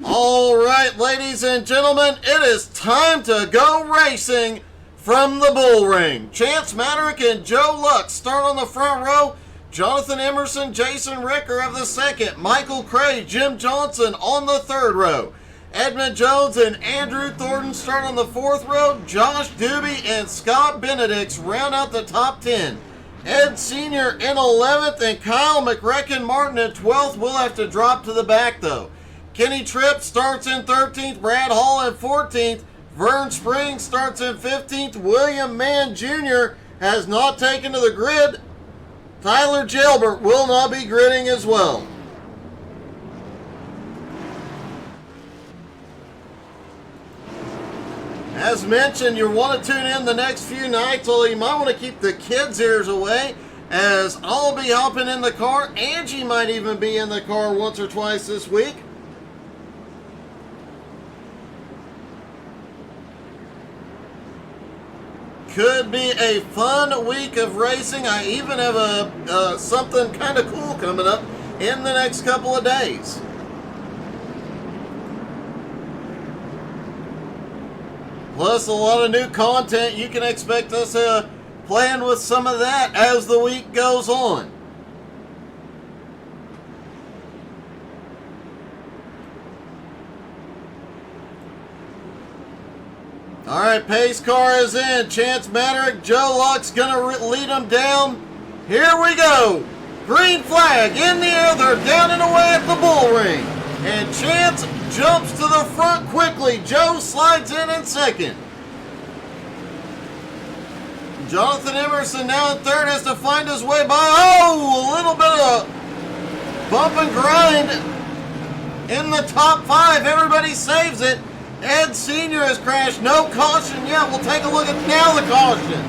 All right, ladies and gentlemen, it is time to go racing from the bull ring. Chance Maderick and Joe Lux start on the front row. Jonathan Emerson, Jason Ricker of the second. Michael Cray, Jim Johnson on the third row. Edmund Jones and Andrew Thornton start on the fourth row. Josh Doobie and Scott Benedicts round out the top 10. Ed Sr. in 11th and Kyle McRecken Martin in 12th will have to drop to the back though. Kenny Tripp starts in 13th, Brad Hall in 14th, Vern Springs starts in 15th, William Mann Jr. has not taken to the grid. Tyler Gilbert will not be gridding as well. As mentioned, you'll want to tune in the next few nights, although you might want to keep the kids' ears away, as I'll be hopping in the car. Angie might even be in the car once or twice this week. Could be a fun week of racing. I even have something kind of cool coming up in the next couple of days. Plus a lot of new content. You can expect us playing with some of that as the week goes on. All right, pace car is in. Chance Maderick, Joe Lux gonna lead them down. Here we go. Green flag in the air. They're down and away at the bull ring. And Chance jumps to the front quickly. Joe slides in second. Jonathan Emerson now in third has to find his way by. Oh, a little bit of bump and grind in the top 5. Everybody saves it. Ed Sr. has crashed. No caution yet. We'll take a look at now the caution.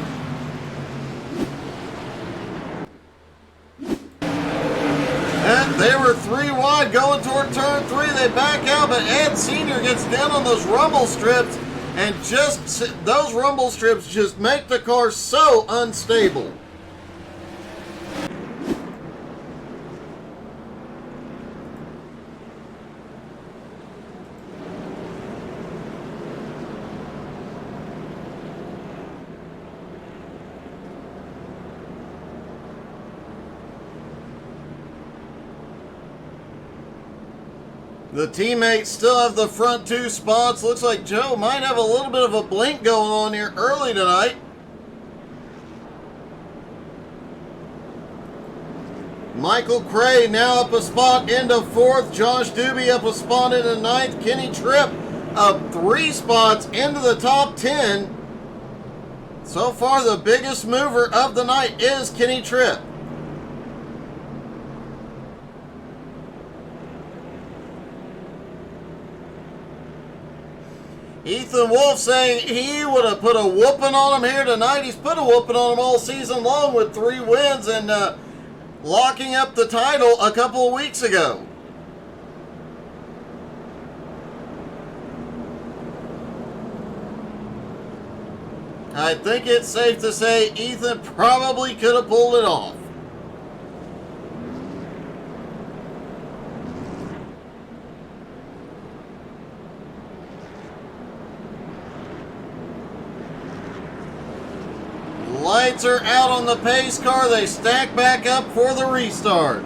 And they were 3 wide going toward turn 3. They back out, but Ed Sr. gets down on those rumble strips, and just those rumble strips just make the car so unstable. The teammates still have the front 2 spots. Looks like Joe might have a little bit of a blink going on here early tonight. Michael Cray now up a spot into 4th. Josh Doobie up a spot into 9th. Kenny Tripp up 3 spots into the top 10. So far, the biggest mover of the night is Kenny Tripp. Ethan Wolf saying he would have put a whooping on him here tonight. He's put a whooping on him all season long with 3 wins and locking up the title a couple of weeks ago. I think it's safe to say Ethan probably could have pulled it off. Lights are out on the pace car. They stack back up for the restart.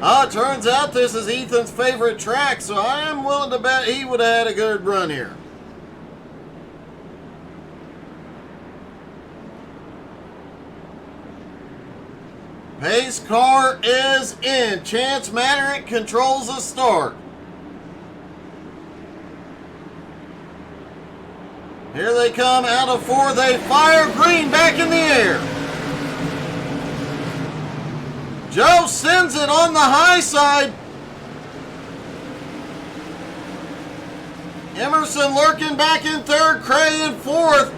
It turns out this is Ethan's favorite track, so I am willing to bet he would have had a good run here. Pace car is in. Chance Maderick controls the start. Here they come out of 4. They fire. Green back in the air. Joe sends it on the high side. Emerson lurking back in 3rd. Cray in 4th.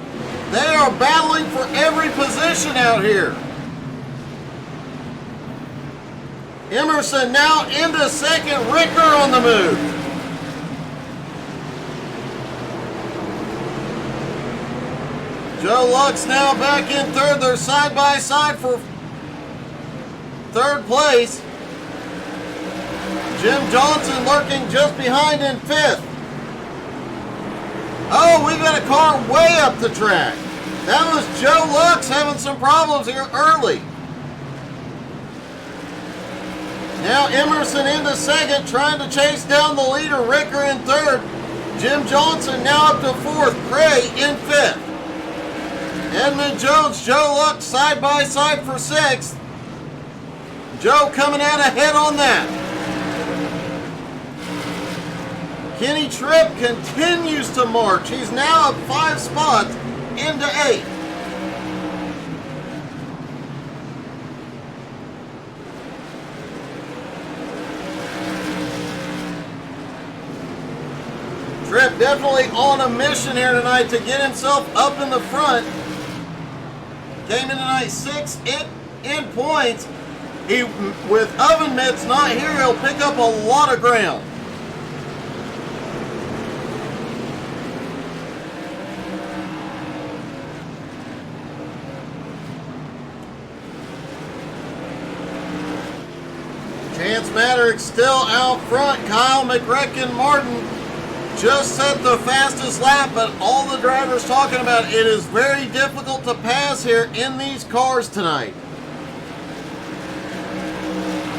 They are battling for every position out here. Emerson now into 2nd. Ricker on the move. Joe Lux now back in 3rd. They're side by side for 3rd place. Jim Johnson lurking just behind in 5th. Oh, we got a car way up the track. That was Joe Lux having some problems here early. Now Emerson into 2nd, trying to chase down the leader, Ricker in 3rd. Jim Johnson now up to 4th, Cray in 5th. Edmund Jones, Joe Lux side by side for 6th. Joe coming out ahead on that. Kenny Tripp continues to march. He's now up 5 spots into 8th. Tripp definitely on a mission here tonight to get himself up in the front. Came in tonight 6th in points. He, with Oven Mitts not here, he'll pick up a lot of ground. Chance Maddox still out front. Kyle McRecken Martin just set the fastest lap, but all the drivers talking about it is very difficult to pass here in these cars tonight.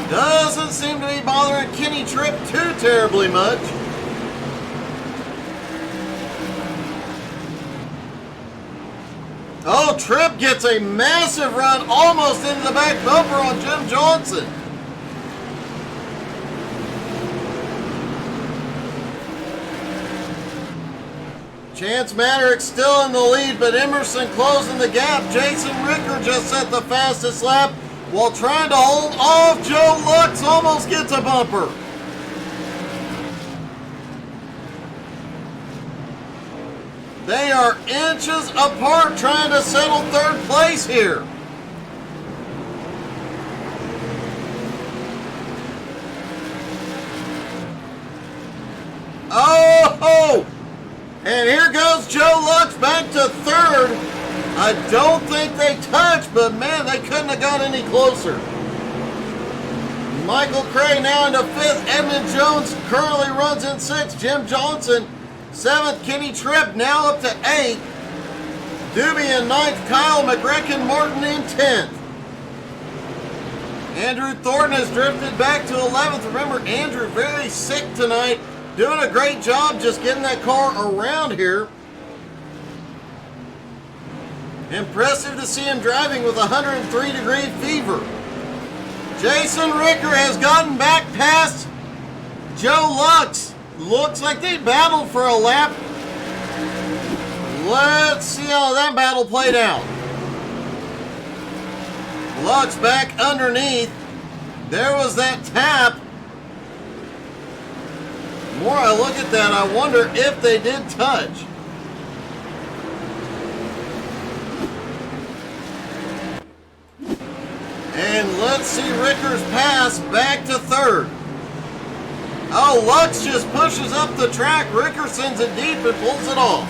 Doesn't seem to be bothering Kenny Tripp too terribly much. Oh, Tripp gets a massive run almost into the back bumper on Jim Johnson. Chance Maddox still in the lead, but Emerson closing the gap. Jason Ricker just set the fastest lap while trying to hold off. Joe Lux almost gets a bumper. They are inches apart trying to settle 3rd place here. Oh! And here goes Joe Lux back to 3rd. I don't think they touched, but man, they couldn't have got any closer. Michael Cray now into 5th. Edmund Jones currently runs in 6th. Jim Johnson 7th. Kenny Tripp now up to 8th. Doobie in 9th. Kyle McRecken Martin in 10th. Andrew Thornton has drifted back to 11th. Remember, Andrew very sick tonight. Doing a great job just getting that car around here. Impressive to see him driving with 103-degree fever. Jason Ricker has gotten back past Joe Lux. Looks like they battled for a lap. Let's see how that battle played out. Lux back underneath. There was that tap. The more I look at that, I wonder if they did touch. And let's see Ricker's pass back to 3rd. Oh, Lux just pushes up the track. Ricker sends it deep and pulls it off.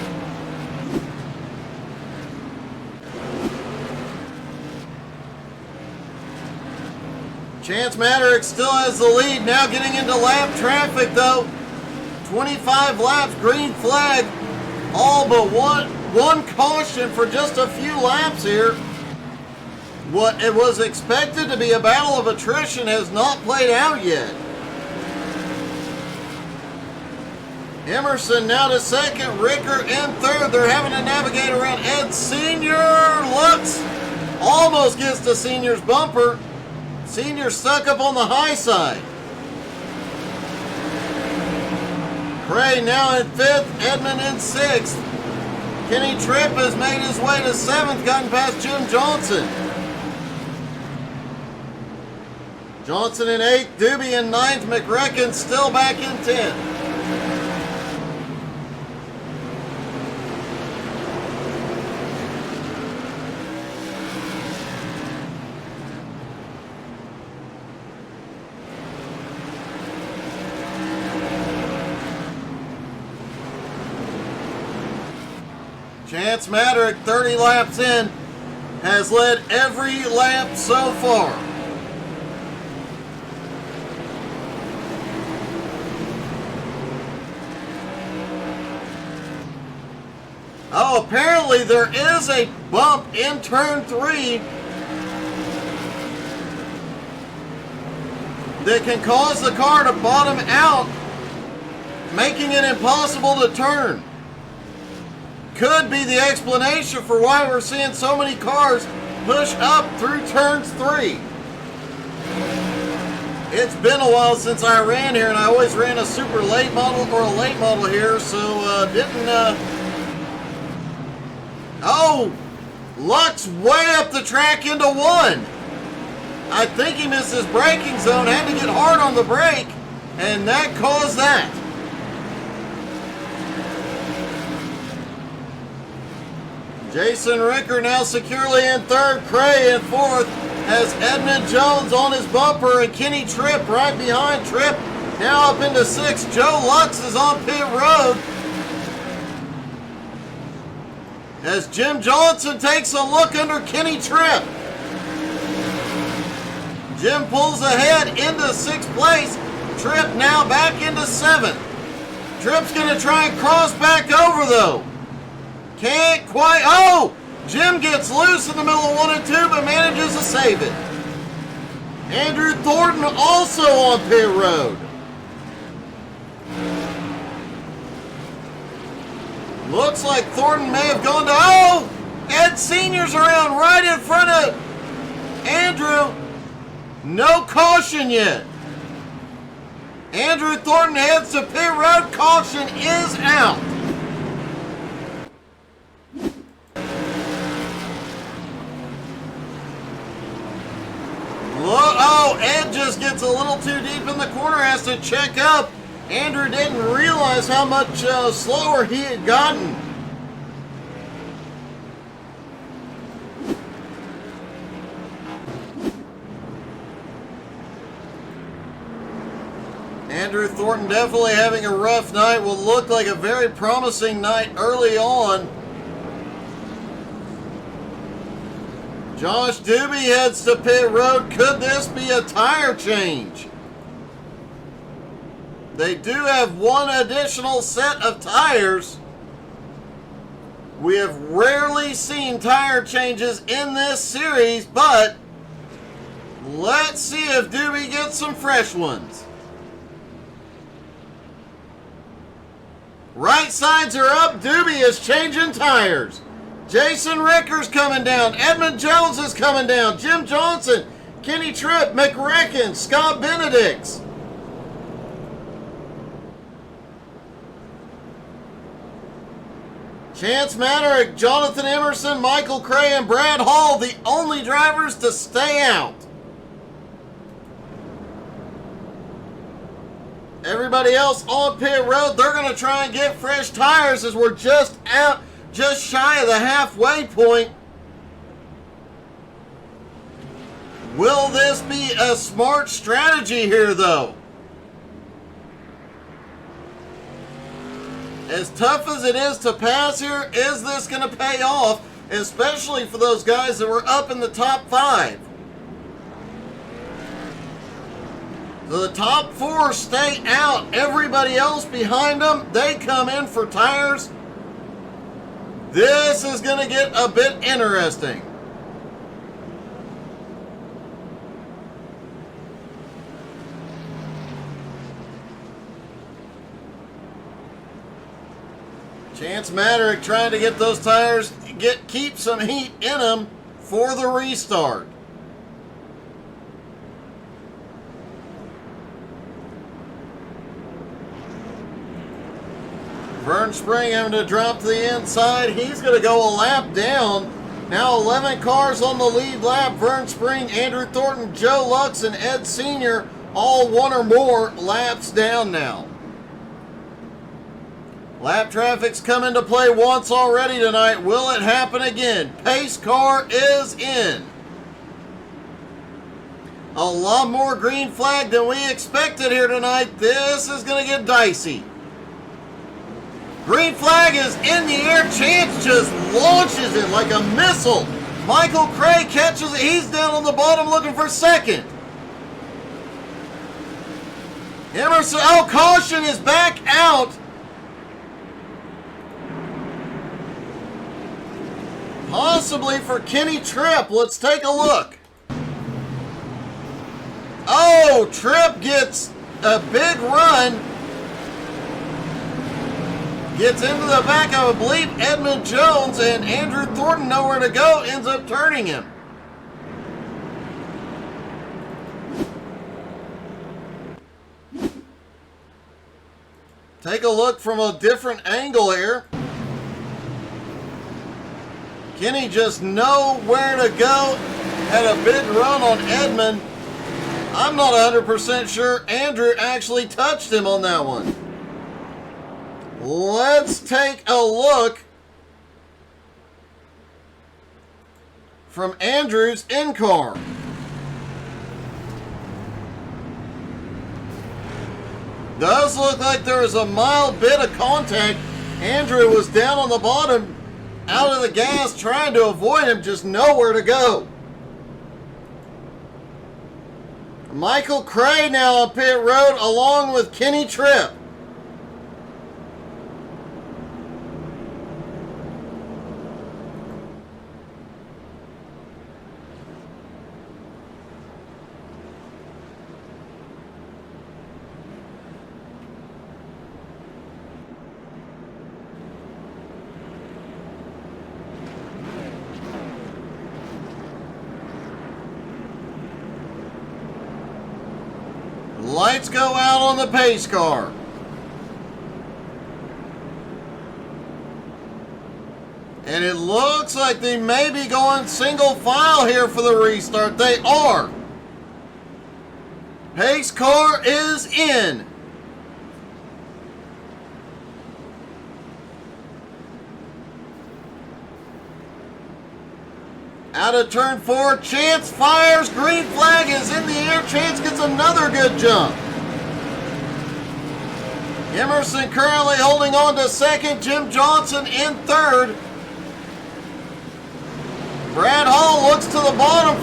Chance Maddox still has the lead. Now getting into lap traffic though. 25 laps, green flag. All but one caution for just a few laps here. What it was expected to be a battle of attrition has not played out yet. Emerson now to 2nd, Ricker in 3rd. They're having to navigate around Ed Sr. Lux almost gets the Senior's bumper. Senior stuck up on the high side. Cray now in 5th, Edmund in 6th. Kenny Tripp has made his way to 7th, gotten past Jim Johnson. Johnson in 8th, Doobie in 9th, McRecken still back in 10th. Chance Maddox, 30 laps in, has led every lap so far. Now apparently there is a bump in turn 3 that can cause the car to bottom out, making it impossible to turn. Could be the explanation for why we're seeing so many cars push up through turns 3. It's been a while since I ran here, and I always ran a super late model or a late model here, so Oh! Lux way up the track into 1. I think he missed his braking zone, had to get hard on the brake, and that caused that. Jason Ricker now securely in 3rd, Cray in 4th, has Edmund Jones on his bumper and Kenny Tripp right behind Tripp, now up into 6th. Joe Lux is on pit road as Jim Johnson takes a look under Kenny Tripp. Jim pulls ahead into 6th place. Tripp now back into 7th. Tripp's going to try and cross back over though. Can't quite. Oh! Jim gets loose in the middle of 1 and 2 but manages to save it. Andrew Thornton also on pit road. Looks like Thornton may have gone to. Oh! Ed Sr.'s around right in front of Andrew. No caution yet. Andrew Thornton heads to pit road. Caution is out. Oh, Ed just gets a little too deep in the corner, has to check up. Andrew didn't realize how much slower he had gotten. Andrew Thornton definitely having a rough night. Will look like a very promising night early on. Josh Doobie heads to pit road. Could this be a tire change? They do have 1 additional set of tires. We have rarely seen tire changes in this series, but let's see if Doobie gets some fresh ones. Right sides are up. Doobie is changing tires. Jason Ricker's coming down. Edmund Jones is coming down. Jim Johnson, Kenny Tripp, McRecken, Scott Benedicts. Chance Maderick, Jonathan Emerson, Michael Cray, and Brad Hall, the only drivers to stay out. Everybody else on pit road, they're going to try and get fresh tires as we're just shy of the halfway point. Will this be a smart strategy here, though? As tough as it is to pass here, is this going to pay off? Especially for those guys that were up in the top 5. So the top 4 stay out. Everybody else behind them, they come in for tires. This is going to get a bit interesting. Chance Maderick trying to get those tires, keep some heat in them for the restart. Vern Spring having to drop to the inside. He's going to go a lap down. Now 11 cars on the lead lap. Vern Spring, Andrew Thornton, Joe Lux, and Ed Sr. all 1 or more laps down now. Lap traffic's come into play once already tonight. Will it happen again? Pace car is in. A lot more green flag than we expected here tonight. This is going to get dicey. Green flag is in the air. Chance just launches it like a missile. Michael Cray catches it. He's down on the bottom looking for 2nd. Emerson, oh, caution is back out. Possibly for Kenny Tripp. Let's take a look. Oh, Tripp gets a big run. Gets into the back of, I believe, Edmund Jones, and Andrew Thornton, nowhere to go, ends up turning him. Take a look from a different angle here. Kenny just nowhere to go. Had a big run on Edmund. I'm not 100% sure Andrew actually touched him on that one. Let's take a look from Andrew's in-car. Does look like there was a mild bit of contact. Andrew was down on the bottom, out of the gas, trying to avoid him, just nowhere to go. Michael Cray now on pit road along with Kenny Tripp. Lights go out on the pace car. And it looks like they may be going single file here for the restart. They are. Pace car is in. Out of turn 4, Chance fires, green flag is in the air, Chance gets another good jump. Emerson currently holding on to second, Jim Johnson in third. Brad Hall looks to the bottom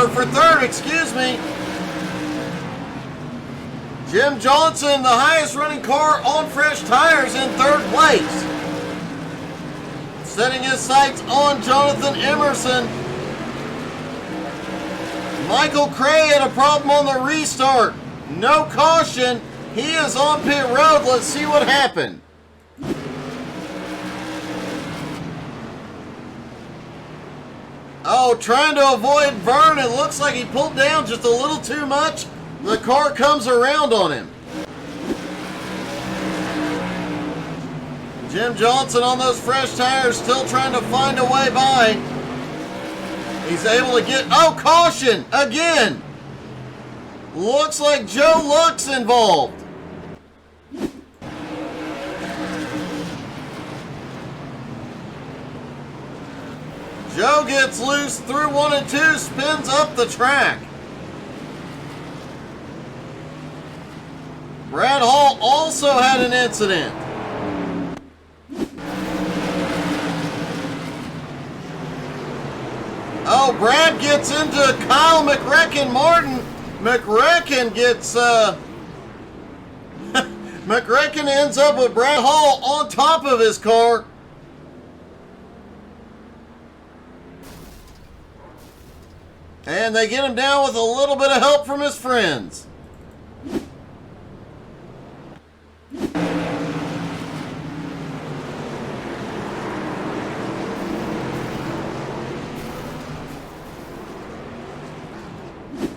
for third, excuse me. Jim Johnson, the highest running car on fresh tires, in third place. Setting his sights on Jonathan Emerson. Michael Cray had a problem on the restart. No caution. He is on pit road. Let's see what happened. Oh, trying to avoid Vern. It looks like he pulled down just a little too much. The car comes around on him. Jim Johnson on those fresh tires, still trying to find a way by. He's able to get, oh, caution again. Looks like Joe Luck's involved. Joe gets loose through 1 and 2, spins up the track. Brad Hall also had an incident. Oh, Brad gets into Kyle McRecken Martin. McRecken gets, McRecken ends up with Brad Hall on top of his car. And they get him down with a little bit of help from his friends.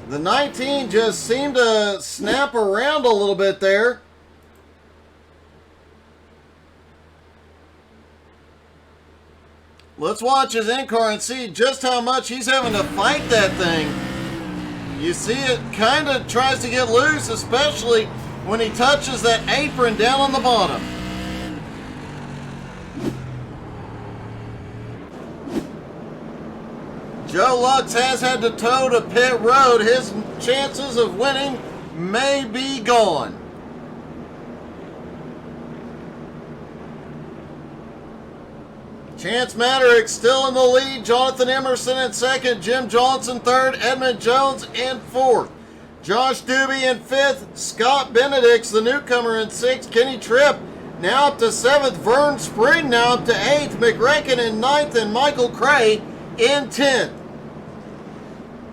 The 19 just seemed to snap around a little bit there. Let's watch his in-car and see just how much he's having to fight that thing. You see it kind of tries to get loose, especially when he touches that apron down on the bottom. Joe Lux has had to tow to pit road. His chances of winning may be gone. Chance Maderick still in the lead. Jonathan Emerson in second. Jim Johnson third. Edmund Jones in fourth. Josh Doobie in fifth. Scott Benedict's the newcomer in sixth. Kenny Tripp now up to 7th. Vern Spring now up to 8th. McRecken in 9th, and Michael Cray in 10th.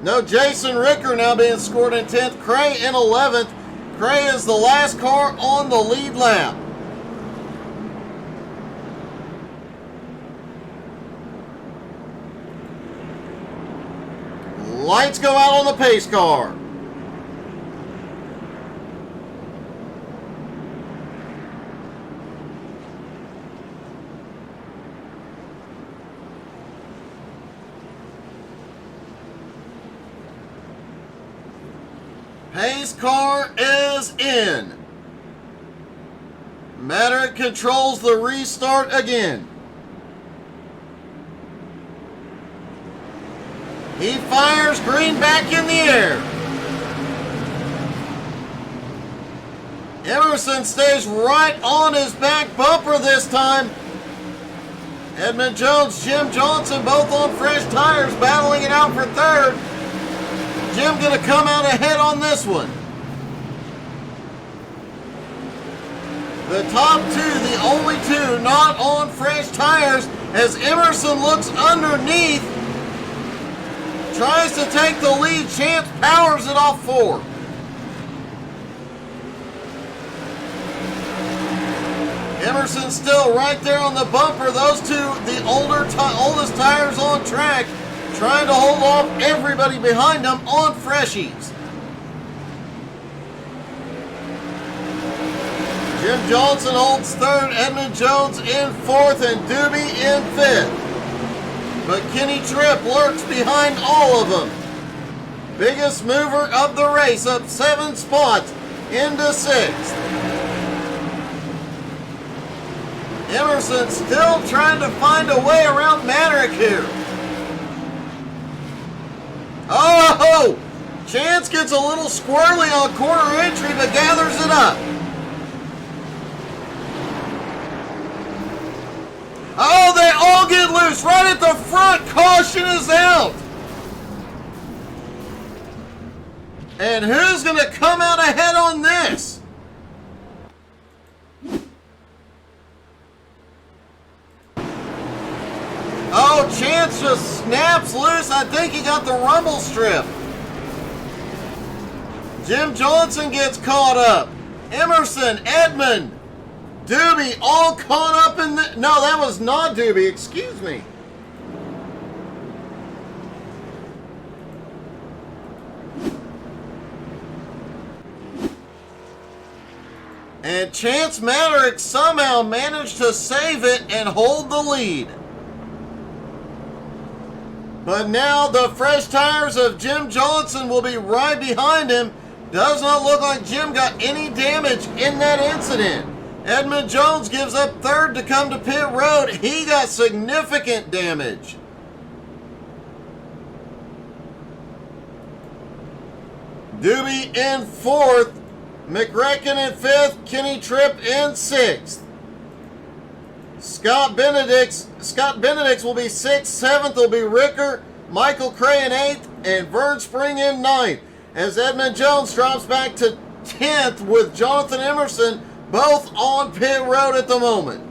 No Jason Ricker now being scored in 10th. Cray in 11th. Cray is the last car on the lead lap. Lights go out on the pace car. Pace car is in. Maddox controls the restart again. He fires green back in the air. Emerson stays right on his back bumper this time. Edmund Jones, Jim Johnson, both on fresh tires, battling it out for third. Jim going to come out ahead on this one. The top two, the only two not on fresh tires, as Emerson looks underneath, tries to take the lead. Chance powers it off 4. Emerson still right there on the bumper. Those two, the oldest tires on track, trying to hold off everybody behind them on freshies. Jim Johnson holds 3rd, Edmund Jones in 4th, and Doobie in 5th. But Kenny Tripp lurks behind all of them. Biggest mover of the race, up 7 spots into 6th. Emerson still trying to find a way around Maddox here. Oh! Chance gets a little squirrely on corner entry, but gathers it up. Oh, they all get loose right at the front. Caution is out. And who's going to come out ahead on this? Oh, Chance just snaps loose. I think he got the rumble strip. Jim Johnson gets caught up. Emerson, Edmund, Doobie all caught up in the... No, that was not Doobie. Excuse me. And Chance Maddox somehow managed to save it and hold the lead. But now the fresh tires of Jim Johnson will be right behind him. Does not look like Jim got any damage in that incident. Edmund Jones gives up 3rd to come to pit road. He got significant damage. Doobie in 4th. McRecken in 5th. Kenny Tripp in 6th. Scott Benedict's will be 6th. 7th will be Ricker. Michael Cray in 8th. And Vern Spring in 9th. As Edmund Jones drops back to 10th with Jonathan Emerson, both on pit road at the moment.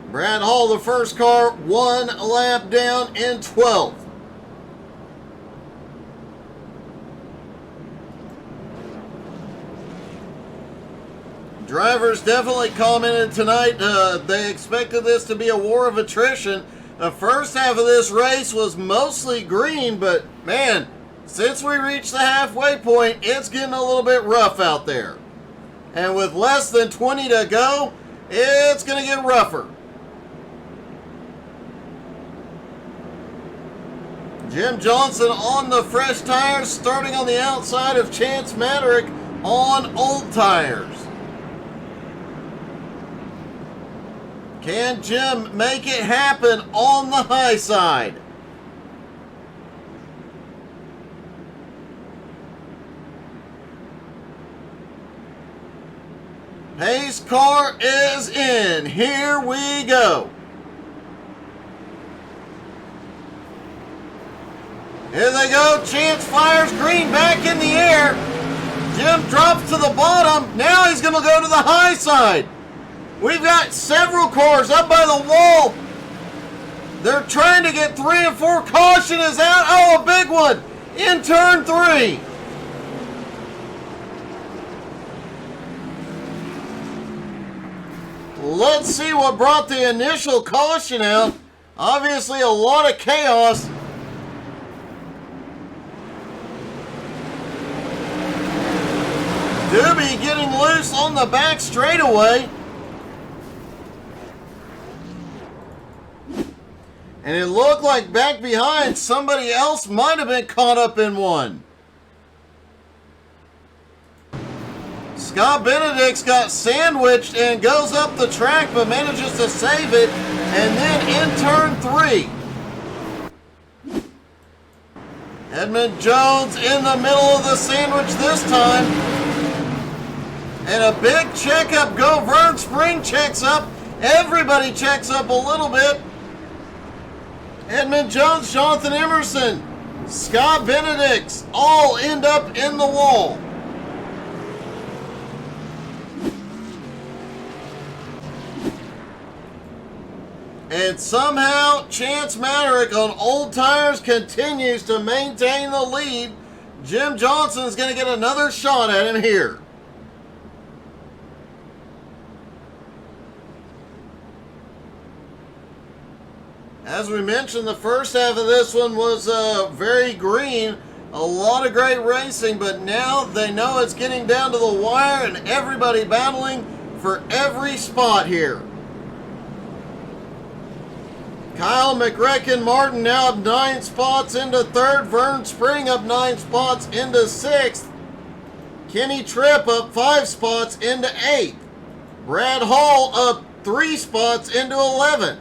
Brad Hall, the first car, 1 lap down in 12th. Drivers definitely commented tonight they expected this to be a war of attrition. The first half of this race was mostly green, but man, since we reached the halfway point, it's getting a little bit rough out there. And with less than 20 to go, it's going to get rougher. Jim Johnson on the fresh tires, starting on the outside of Chance Maddox on old tires. Can Jim make it happen on the high side? Pace car is in. Here we go. Here they go. Chance fires green back in the air. Jim drops to the bottom. Now he's going to go to the high side. We've got several cars up by the wall. They're trying to get 3 and 4. Caution is out. Oh, a big one in turn 3. Let's see what brought the initial caution out. Obviously, a lot of chaos. Doobie getting loose on the back straightaway. And it looked like back behind somebody else might have been caught up in one. Scott Benedict's got sandwiched and goes up the track but manages to save it. And then in turn 3. Edmund Jones in the middle of the sandwich this time. And a big checkup. Go Vern Spring checks up. Everybody checks up a little bit. Edmund Jones, Jonathan Emerson, Scott Benedict's all end up in the wall. And somehow Chance Maderick on old tires continues to maintain the lead. Jim Johnson is going to get another shot at him here. As we mentioned, the first half of this one was very green. A lot of great racing, but now they know it's getting down to the wire and everybody battling for every spot here. Kyle McRecken Martin now up 9 spots into 3rd. Vern Spring up 9 spots into 6th. Kenny Tripp up 5 spots into 8th. Brad Hall up 3 spots into 11th.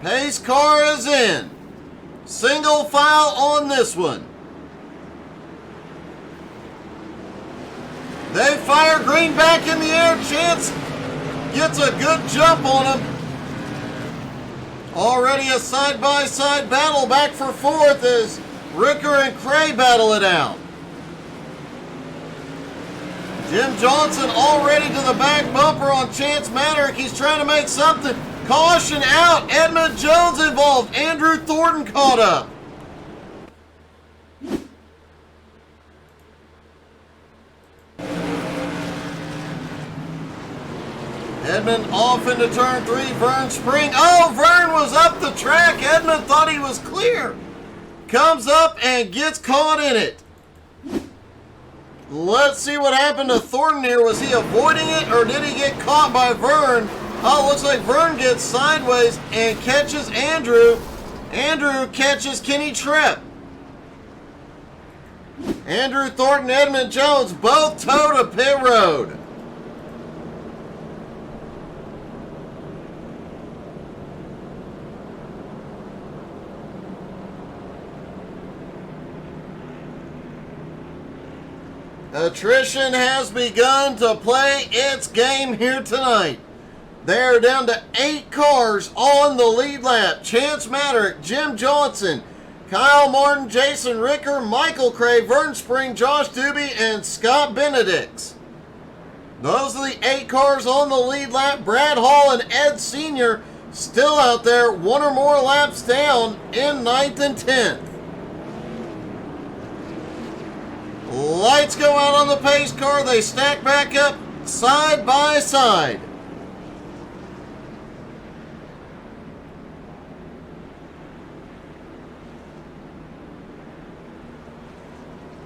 Pace car is in. Single file on this one. They fire green back in the air. Chance gets a good jump on him. Already a side-by-side battle back for 4th as Ricker and Cray battle it out. Jim Johnson already to the back bumper on Chance Maderick. He's trying to make something. Caution out. Edmund Jones involved. Andrew Thornton caught up. Edmund off into turn 3. Vern Spring. Oh, Vern was up the track. Edmund thought he was clear. Comes up and gets caught in it. Let's see what happened to Thornton here. Was he avoiding it or did he get caught by Vern? Oh, looks like Vern gets sideways and catches Andrew. Andrew catches Kenny Tripp. Andrew Thornton, Edmund Jones, both towed to pit road. Attrition has begun to play its game here tonight. They are down to 8 cars on the lead lap. Chance Maderick, Jim Johnson, Kyle Martin, Jason Ricker, Michael Cray, Vern Spring, Josh Doobie, and Scott Benedicts. Those are the 8 cars on the lead lap. Brad Hall and Ed Sr. still out there, 1 or more laps down in 9th and 10th. Lights go out on the pace car. They stack back up side by side.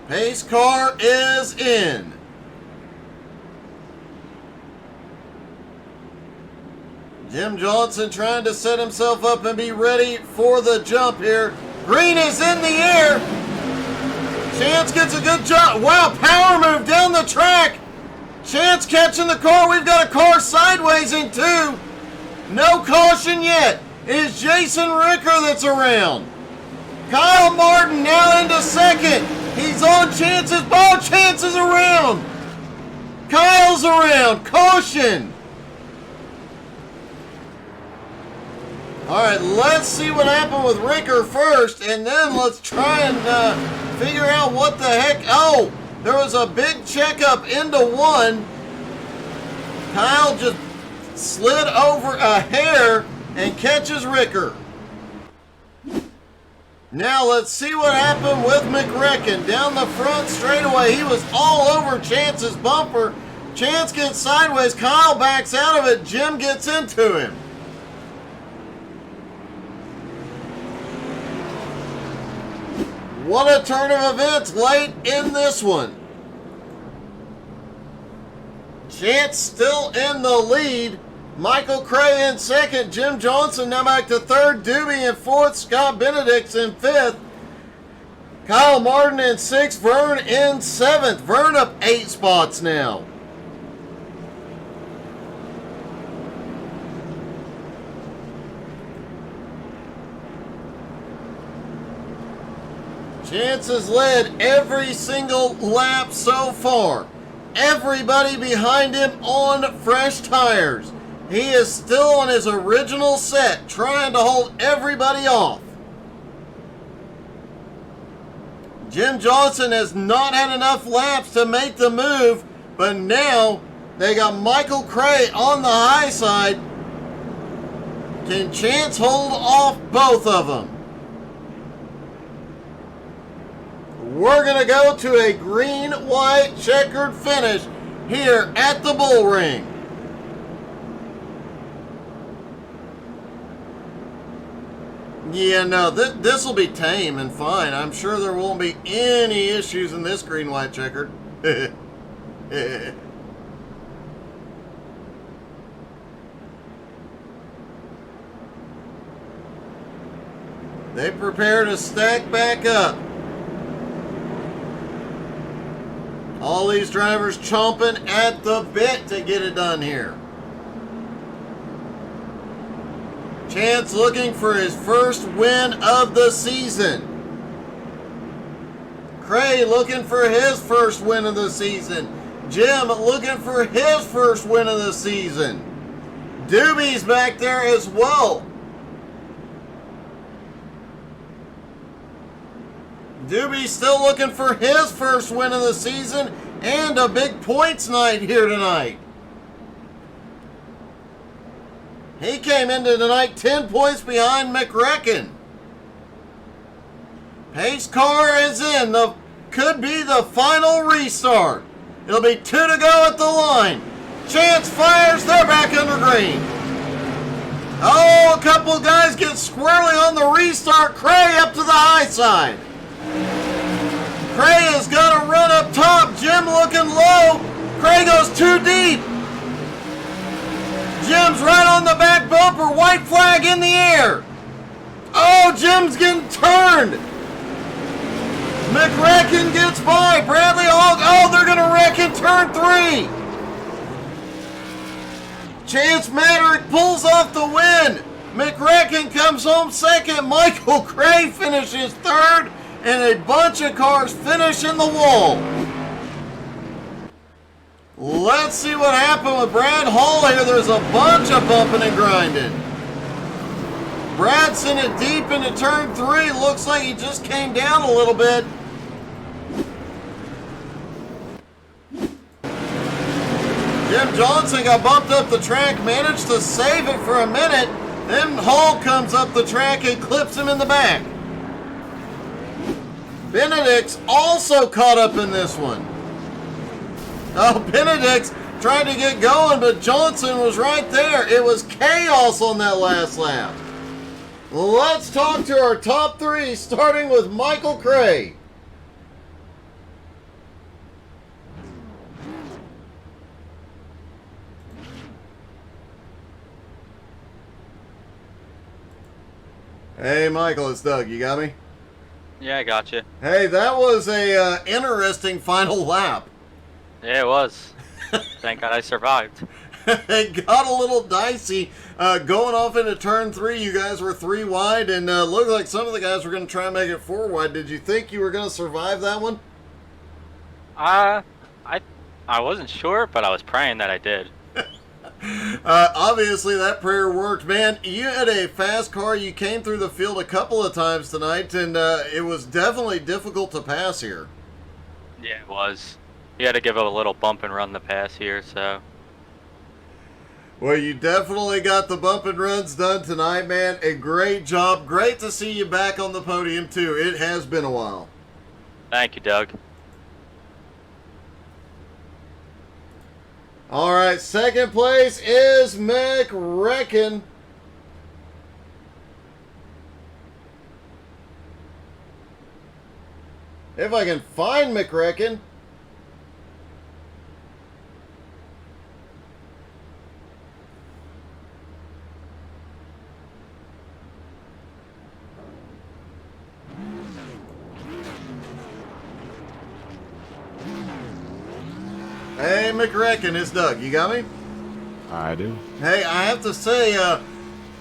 Pace car is in. Jim Johnson trying to set himself up and be ready for the jump here. Green is in the air. Chance gets a good jump. Wow, power move down the track. Chance catching the car. We've got a car sideways in 2. No caution yet. It is Jason Ricker that's around. Kyle Martin now into 2nd. He's on Chance's ball. Chance is around. Kyle's around. Caution. All right, let's see what happened with Ricker first, and then let's try and figure out what the heck. Oh, there was a big checkup into one. Kyle just slid over a hair and catches Ricker. Now let's see what happened with McRecken. Down the front straightaway, he was all over Chance's bumper. Chance gets sideways, Kyle backs out of it, Jim gets into him. What a turn of events late in this one. Chance still in the lead. Michael Cray in second. Jim Johnson now back to third. Doobie in fourth. Scott Benedict's in fifth. Kyle Martin in sixth. Vern in seventh. Vern up 8 spots now. Chance has led every single lap so far. Everybody behind him on fresh tires. He is still on his original set, trying to hold everybody off. Jim Johnson has not had enough laps to make the move, but now they got Michael Cray on the high side. Can Chance hold off both of them? We're going to go to a green-white checkered finish here at the Bull Ring. Yeah, no, this will be tame and fine. I'm sure there won't be any issues in this green-white checkered. They prepare to stack back up. All these drivers chomping at the bit to get it done here. Chance looking for his first win of the season. Cray looking for his first win of the season. Jim looking for his first win of the season. Doobie's back there as well. Doobie's still looking for his first win of the season and a big points night here tonight. He came into tonight 10 points behind McRecken. Pace car is in. Could be the final restart. It'll be 2 to go at the line. Chance fires. They're back under green. Oh, a couple of guys get squirrely on the restart. Cray up to the high side. Cray has got a run up top. Jim looking low. Cray goes too deep. Jim's right on the back bumper. White flag in the air. Oh, Jim's getting turned. McRecken gets by. Bradley Hogg. Oh, they're going to wreck in turn 3. Chance Maderick pulls off the win. McRecken comes home second. Michael Cray finishes third. And a bunch of cars finish in the wall. Let's see what happened with Brad Hall here. There's a bunch of bumping and grinding. Brad sent it deep into turn 3. Looks like he just came down a little bit. Jim Johnson got bumped up the track, managed to save it for a minute. Then Hall comes up the track and clips him in the back. Benedict's also caught up in this one. Oh, Benedict's trying to get going, but Johnson was right there. It was chaos on that last lap. Let's talk to our top 3, starting with Michael Cray. Hey, Michael, it's Doug. You got me? Yeah, I got you. Hey, that was a interesting final lap. Yeah, it was. Thank God I survived. It got a little dicey. Going off into turn 3, you guys were 3 wide, and looked like some of the guys were going to try and make it 4 wide. Did you think you were going to survive that one? I wasn't sure, but I was praying that I did. Obviously, that prayer worked. Man, you had a fast car. You came through the field a couple of times tonight, and it was definitely difficult to pass here. Yeah, it was. You had to give it a little bump and run the pass here, so. Well, you definitely got the bump and runs done tonight, man. A great job. Great to see you back on the podium, too. It has been a while. Thank you, Doug. All right, second place is McRecken. If I can find McRecken. Hey, McRecken, it's Doug. You got me? I do. Hey, I have to say,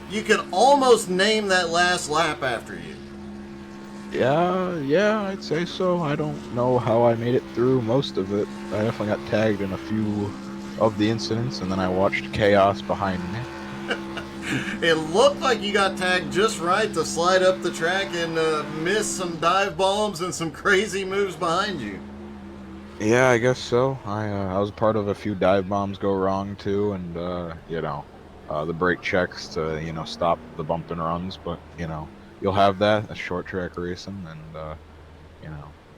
you can almost name that last lap after you. Yeah, I'd say so. I don't know how I made it through most of it. I definitely got tagged in a few of the incidents, and then I watched chaos behind me. It looked like you got tagged just right to slide up the track and miss some dive bombs and some crazy moves behind you. Yeah, I guess so. I was part of a few dive bombs go wrong too, and the brake checks to stop the bump and runs. But you'll have that. A short track racing, and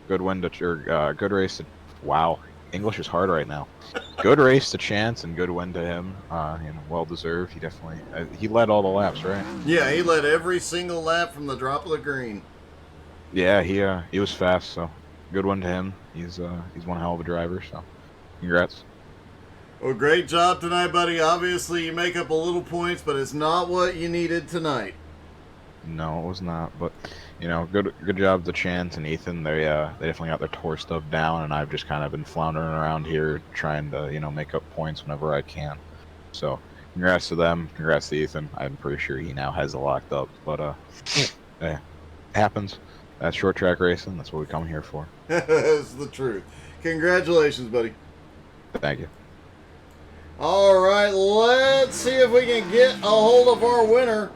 good win to good race. Wow, English is hard right now. Good race to Chance and good win to him. Well deserved. He definitely he led all the laps, right? Yeah, he led every single lap from the drop of the green. Yeah, he was fast. So good one to him. He's one hell of a driver. So congrats. Well, great job tonight, buddy. Obviously, you make up a little points, but it's not what you needed tonight. No, it was not. But good job to Chance and Ethan. They definitely got their tour stuff down, and I've just kind of been floundering around here trying to make up points whenever I can. So congrats to them. Congrats to Ethan. I'm pretty sure he now has it locked up. But it happens. That's short track racing. That's what we come here for. That's the truth. Congratulations, buddy. Thank you. All right, let's see if we can get a hold of our winner.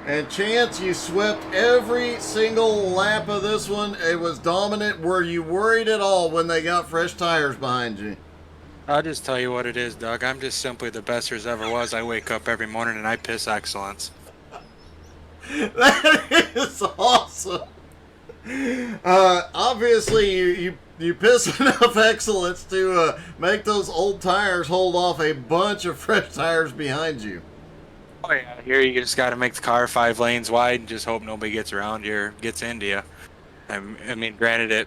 And Chance, you swept every single lap of this one. It was dominant. Were you worried at all when they got fresh tires behind you? I'll just tell you what it is, Doug. I'm just simply the best there's ever was. I wake up every morning and I piss excellence. That is awesome. Obviously, you piss enough excellence to make those old tires hold off a bunch of fresh tires behind you. Oh yeah, here you just got to make the car 5 lanes wide and just hope nobody gets around you or gets into you. I mean, granted,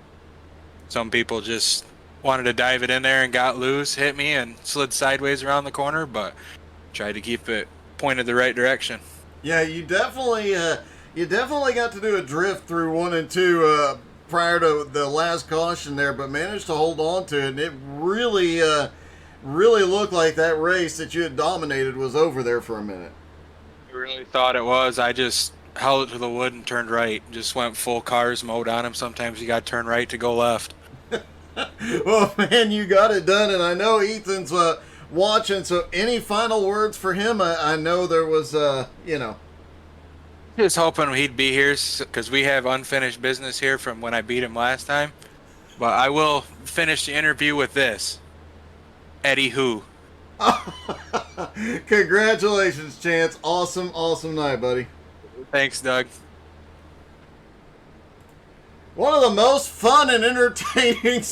some people just wanted to dive it in there and got loose, hit me, and slid sideways around the corner, but tried to keep it pointed the right direction. Yeah, you definitely got to do a drift through 1 and 2 prior to the last caution there, but managed to hold on to it. And it really looked like that race that you had dominated was over there for a minute. I really thought it was. I just held it to the wood and turned right. Just went full cars mode on him. Sometimes you got to turn right to go left. Well, man, you got it done, and I know Ethan's watching, so any final words for him? I know there was, Just hoping he'd be here because we have unfinished business here from when I beat him last time. But I will finish the interview with this. Eddie who? Congratulations, Chance. Awesome night, buddy. Thanks, Doug. One of the most fun and entertaining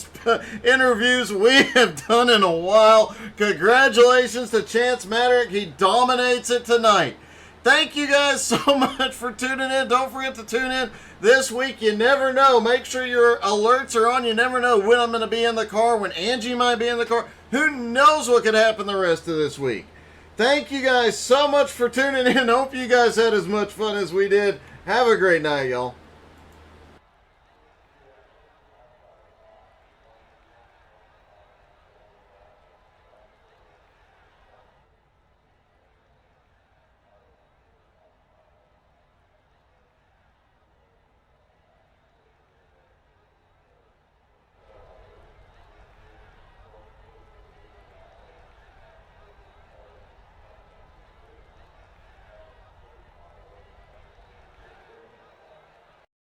interviews we have done in a while. Congratulations to Chance Maddock. He dominates it tonight. Thank you guys so much for tuning in. Don't forget to tune in this week. You never know. Make sure your alerts are on. You never know when I'm going to be in the car, when Angie might be in the car. Who knows what could happen the rest of this week. Thank you guys so much for tuning in. Hope you guys had as much fun as we did. Have a great night, y'all.